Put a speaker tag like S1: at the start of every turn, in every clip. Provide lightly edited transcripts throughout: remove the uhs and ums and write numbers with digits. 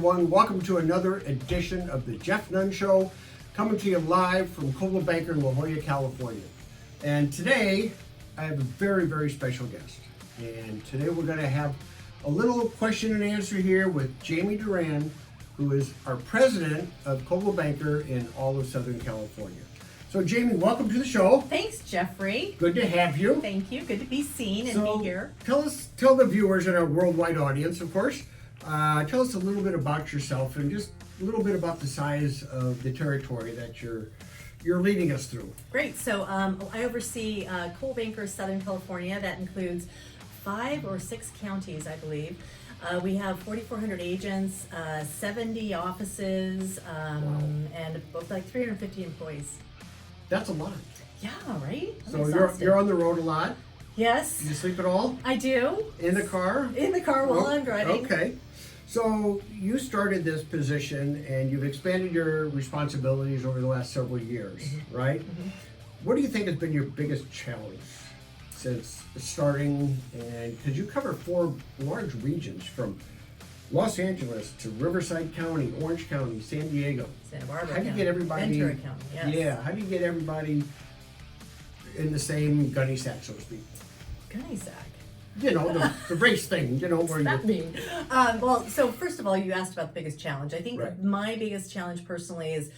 S1: everyone. Welcome to another edition of the Jeff Nunn Show, coming to you live from Coldwell Banker in La Jolla, California. And today, I have a very, very special guest. And today we're going to have a little question and answer here with Jamie Duran, who is our president of Coldwell Banker in all of Southern California. So Jamie, welcome to the show.
S2: Thanks, Jeffrey.
S1: Good to have you.
S2: Thank you. Good to be seen and be here.
S1: Tell the viewers and our worldwide audience, of course, tell us a little bit about yourself and just a little bit about the size of the territory that you're leading us through.
S2: Great. So I oversee Coldwell Banker, Southern California. That includes 5 or 6 counties, I believe. We have 4,400 agents, 70 offices, and like 350 employees.
S1: That's a lot.
S2: Yeah, right?
S1: So you're on the road a lot?
S2: Yes.
S1: Do you sleep at all?
S2: I do.
S1: In the car?
S2: In the car while I'm driving.
S1: Okay. So you started this position and you've expanded your responsibilities over the last several years, right? Mm-hmm. What do you think has been your biggest challenge since starting? And because you cover 4 large regions from Los Angeles to Riverside County, Orange County, San Diego.
S2: Santa Barbara
S1: How do you get everybody?
S2: Ventura County, yes.
S1: Yeah. How do you get everybody in the same gunny sack, so to speak?
S2: Gunny sack.
S1: You know, the race thing, where
S2: What's that mean? Well, so first of all, you asked about the biggest challenge. I think my biggest challenge personally is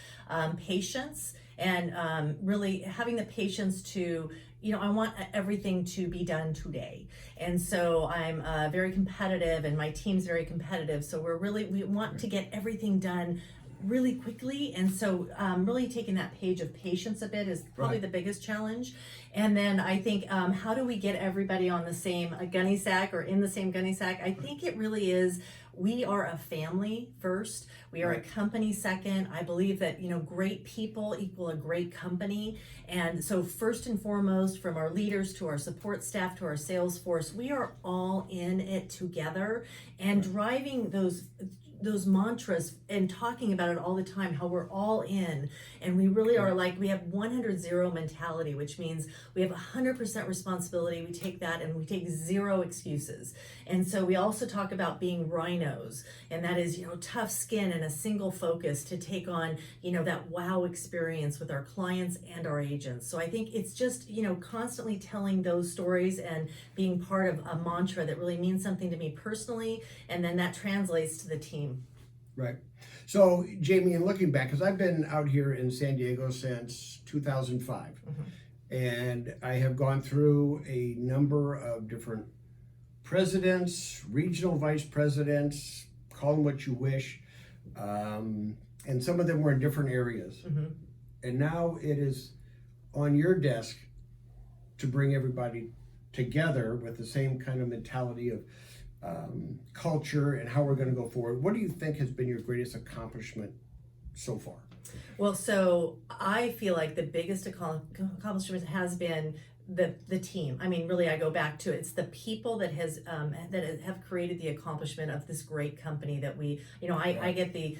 S2: patience and really having the patience to, I want everything to be done today. And so I'm very competitive and my team's very competitive. So we want to get everything done really quickly. And so really taking that page of patience a bit is probably the biggest challenge. And then I think, how do we get everybody on the same gunny sack or in the same gunny sack? I think it really is, we are a family first. We are a company second. I believe that, great people equal a great company. And so first and foremost, from our leaders to our support staff to our sales force, we are all in it together and driving those mantras and talking about it all the time, how we're all in, and we really are we have 100-0 mentality, which means we have 100% responsibility. We take that and we take 0 excuses. And so we also talk about being rhinos, and that is, tough skin and a single focus to take on, that wow experience with our clients and our agents. So I think it's just, constantly telling those stories and being part of a mantra that really means something to me personally, and then that translates to the team.
S1: Right. So, Jamie, in looking back, because I've been out here in San Diego since 2005, and I have gone through a number of different presidents, regional vice presidents, call them what you wish, and some of them were in different areas. And now it is on your desk to bring everybody together with the same kind of mentality of culture and how we're going to go forward. What do you think has been your greatest accomplishment so far?
S2: Well, so I feel like the biggest accomplishment has been the team. I mean, really, I go back to it's the people that have created the accomplishment of this great company that we, I get the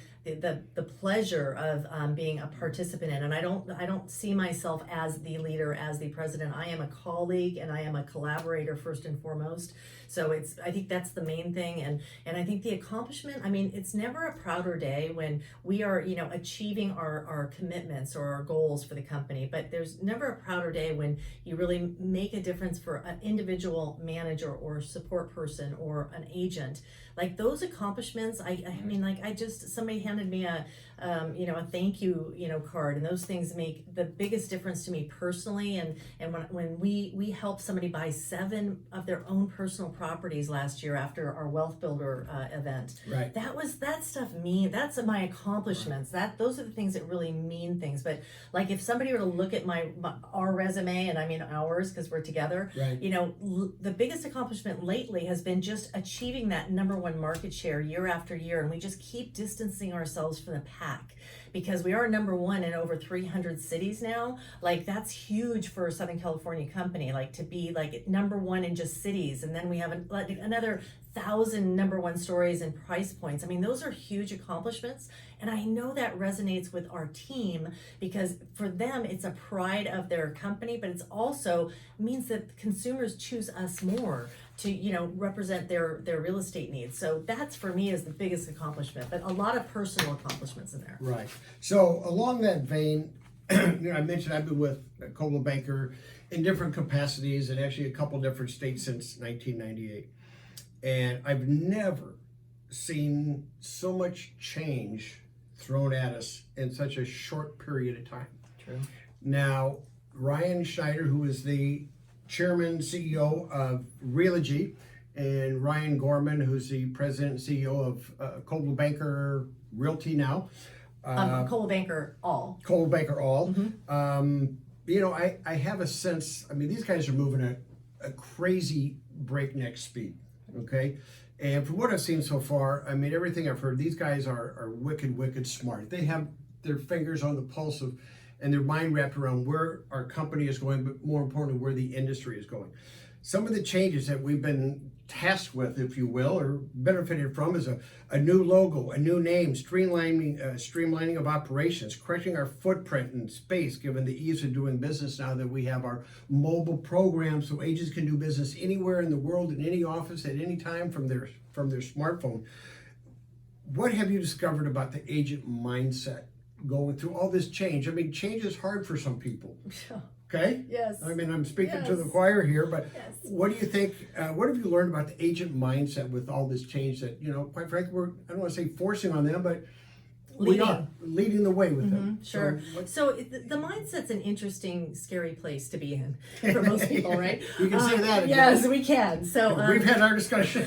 S2: pleasure of being a participant in, and I don't see myself as the leader, as the president. I am a colleague and I am a collaborator first and foremost. So I think that's the main thing, and I think the accomplishment, I mean, it's never a prouder day when we are, achieving our commitments or our goals for the company, but there's never a prouder day when you really make a difference for an individual manager or support person or an agent. Like those accomplishments, somebody handed me a thank you, card, and those things make the biggest difference to me personally. And when we helped somebody buy 7 of their own personal properties last year after our Wealth Builder event, that stuff that's my accomplishments. Those are the things that really mean things. But like if somebody were to look at our resume, and I mean ours because we're together, the biggest accomplishment lately has been just achieving that number 1 market share year after year, and we just keep distancing ourselves from the pack because we are number 1 in over 300 cities now. Like that's huge for a Southern California company, like to be like number 1 in just cities, and then we have another 1,000 number 1 stories and price points. I mean, those are huge accomplishments, and I know that resonates with our team because for them it's a pride of their company, but it's also means that consumers choose us more to represent their real estate needs. So that's for me is the biggest accomplishment, but a lot of personal accomplishments in there.
S1: Right. So along that vein, I mentioned I've been with Coldwell Banker in different capacities and actually a couple different states since 1998. And I've never seen so much change thrown at us in such a short period of time.
S2: True.
S1: Now, Ryan Schneider, who is the chairman, CEO of Realty, and Ryan Gorman, who's the president and CEO of Coldwell Banker Realty now.
S2: Coldwell Banker all.
S1: Coldwell Banker all.
S2: Mm-hmm.
S1: I have a sense, these guys are moving at a crazy breakneck speed, okay? And from what I've seen so far, everything I've heard, these guys are wicked smart. They have their fingers on the pulse of, and their mind wrapped around where our company is going, but more importantly, where the industry is going. Some of the changes that we've been tasked with, if you will, or benefited from is a new logo, a new name, streamlining of operations, correcting our footprint and space, given the ease of doing business now that we have our mobile program so agents can do business anywhere in the world, in any office, at any time from their smartphone. What have you discovered about the agent mindset going through all this change? Change is hard for some people. Okay?
S2: Yes.
S1: I'm speaking to the choir here, but
S2: yes.
S1: What do you think, what have you learned about the agent mindset with all this change that, quite frankly, I don't want to say forcing on them, but we are leading the way with them.
S2: Sure. So the mindset's an interesting, scary place to be in for most people, right?
S1: You can say that.
S2: Yes, we can. So
S1: we've had our discussion.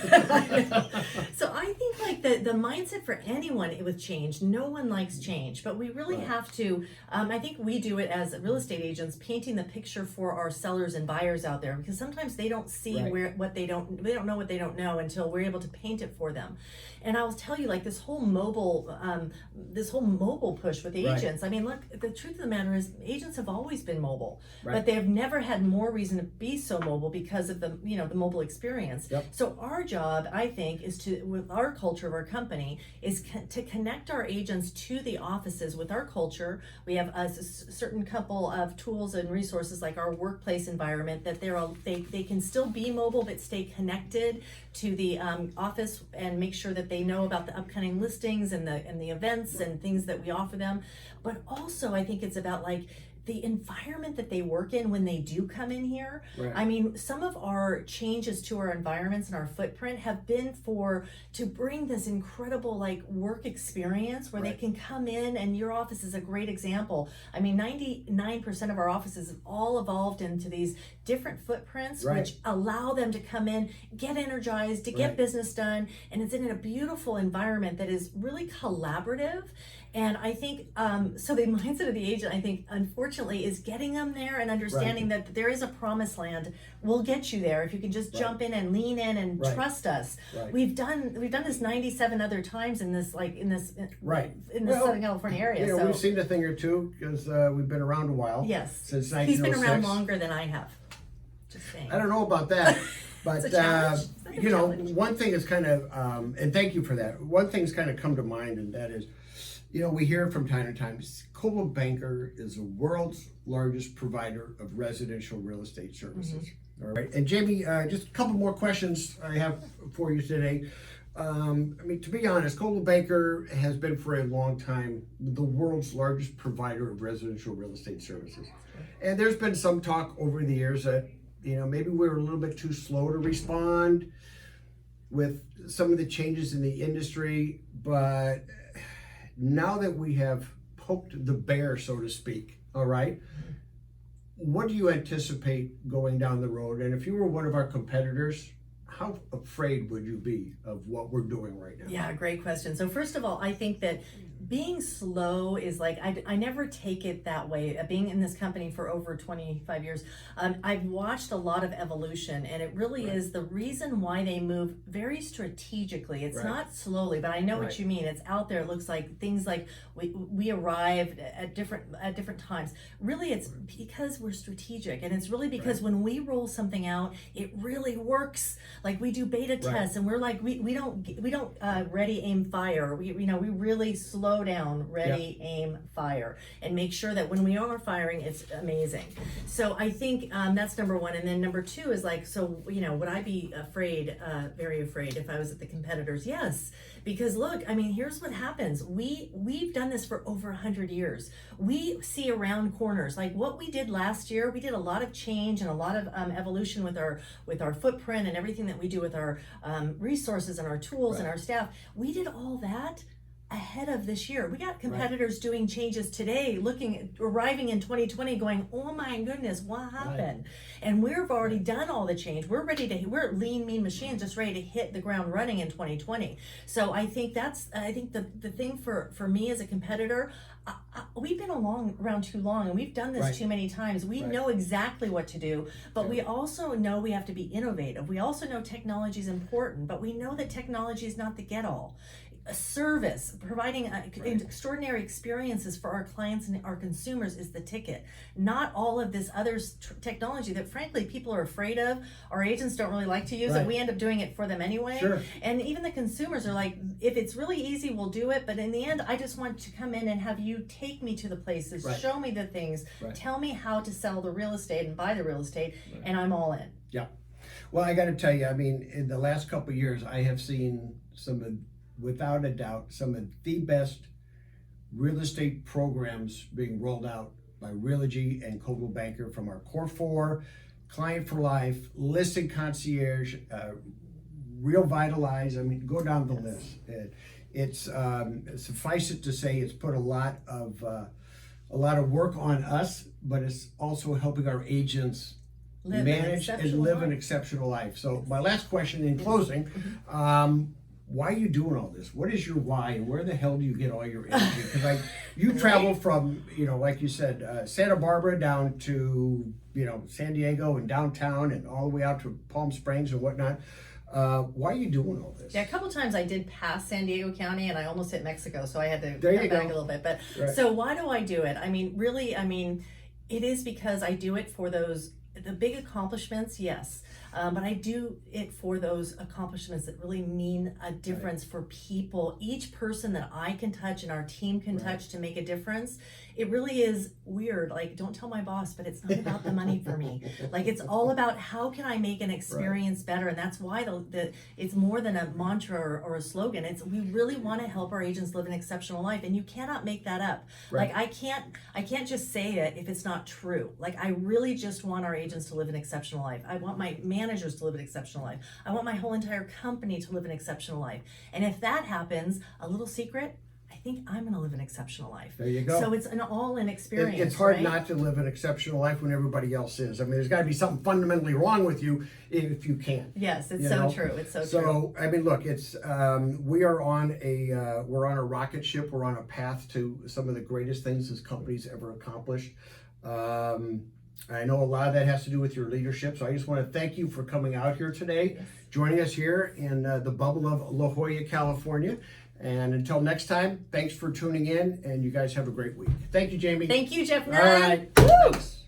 S2: So I think like the mindset for anyone with change, no one likes change, but we really have to, I think we do it as real estate agents, painting the picture for our sellers and buyers out there, because sometimes they don't see they don't know what they don't know until we're able to paint it for them. And I will tell you, like this whole mobile push with agents. Look, the truth of the matter is agents have always been mobile, but they have never had more reason to be so mobile because of the mobile experience.
S1: Yep.
S2: So our job, I think, is to, with our culture of our company, is to connect our agents to the offices with our culture. We have a certain couple of tools and resources like our workplace environment that they can still be mobile but stay connected to the office and make sure that they know about the upcoming listings and the events and things that we offer them. But also I think it's about like the environment that they work in when they do come in here. Some of our changes to our environments and our footprint have been to bring this incredible like work experience where they can come in, and your office is a great example. 99% of our offices have all evolved into these different footprints, which allow them to come in, get energized, to get business done, and it's in a beautiful environment that is really collaborative. And I think, so the mindset of the agent, I think, unfortunately, is getting them there and understanding that there is a promised land. We'll get you there if you can just jump in and lean in and trust us. We've done this 97 other times in this Southern California area. So
S1: we've seen a thing or two because we've been around a while.
S2: Yes,
S1: since 1906.
S2: He's been around longer than I have. Just saying.
S1: I don't know about that. But one thing is kind of, and thank you for that. One thing's kind of come to mind, and that is, we hear from time to time, Coldwell Banker is the world's largest provider of residential real estate services. All right, and Jamie, just a couple more questions I have for you today. To be honest, Coldwell Banker has been for a long time the world's largest provider of residential real estate services. And there's been some talk over the years that, maybe we were a little bit too slow to respond with some of the changes in the industry, but now that we have poked the bear, so to speak, all right, what do you anticipate going down the road? And if you were one of our competitors, how afraid would you be of what we're doing right now?
S2: Yeah, great question. So first of all, I think that being slow is like, I never take it that way. Being in this company for over 25 years, I've watched a lot of evolution, and it really is the reason why they move very strategically. It's not slowly, but I know what you mean. It's out there. It looks like things like we arrived at different times. Really, it's because we're strategic, and it's really because when we roll something out, it really works. Like we do beta tests, and we're like we don't ready, aim, fire. We really slow slow down, ready, aim, fire, and make sure that when we are firing, it's amazing. So I think that's number one. And then number two is like, so, you know, would I be afraid, very afraid if I was at the competitors? Yes. Because look, I mean, here's what happens. We've done this for over 100 years. We see around corners. Like what we did last year, we did a lot of change and a lot of evolution with our footprint and everything that we do with our resources and our tools and our staff. We did all that ahead of this year. We got competitors doing changes today, arriving in 2020 going, oh my goodness, what happened? And we've already done all the change. We're lean, mean machines, just ready to hit the ground running in 2020. So I think the thing for me as a competitor, we've been around too long and we've done this too many times. We know exactly what to do, but we also know we have to be innovative. We also know technology is important, but we know that technology is not the get-all. A service, providing extraordinary experiences for our clients and our consumers is the ticket. Not all of this other technology that frankly people are afraid of. Our agents don't really like to use it. We end up doing it for them anyway. Sure. And even the consumers are like, if it's really easy, we'll do it. But in the end, I just want to come in and have you take me to the places, show me the things, tell me how to sell the real estate and buy the real estate, and I'm all in. Yeah.
S1: Well, I got to tell you, I mean, in the last couple of years, I have seen without a doubt, some of the best real estate programs being rolled out by Realty and Coldwell Banker, from our Core 4, Client for Life, Listing Concierge, Real Vitalize. I mean, go down the list. It's suffice it to say, it's put a lot of work on us, but it's also helping our agents manage and live an exceptional life. So my last question in closing, why are you doing all this? What is your why, and where the hell do you get all your energy? Because you travel from, you know, like you said, Santa Barbara down to, you know, San Diego and downtown and all the way out to Palm Springs and whatnot. Why are you doing all this?
S2: Yeah, a couple times I did pass San Diego County and I almost hit Mexico, so I had to come back a little bit. But so why do I do it? I mean, really, it is because I do it for the big accomplishments, yes. But I do it for those accomplishments that really mean a difference for people. Each person that I can touch and our team can touch to make a difference. It really is weird. Like, don't tell my boss, but it's not about the money for me. Like, it's all about how can I make an experience better, and that's why it's more than a mantra or a slogan. We really want to help our agents live an exceptional life, and you cannot make that up. Like, I can't just say it if it's not true. Like, I really just want our agents to live an exceptional life. I want my managers to live an exceptional life. I want my whole entire company to live an exceptional life. And if that happens, a little secret, I think I'm going to live an exceptional life.
S1: There you go.
S2: So it's an all-in experience.
S1: It's hard not to live an exceptional life when everybody else is. I mean, there's got to be something fundamentally wrong with you if you can't.
S2: Yes, it's so true. It's so true.
S1: So I mean, look, it's we're on a rocket ship. We're on a path to some of the greatest things this company's ever accomplished. I know a lot of that has to do with your leadership. So I just want to thank you for coming out here today, joining us here in the bubble of La Jolla, California. And until next time, thanks for tuning in, and you guys have a great week. Thank you, Jamie.
S2: Thank you, Jeff Nunn.
S1: All right. Thanks.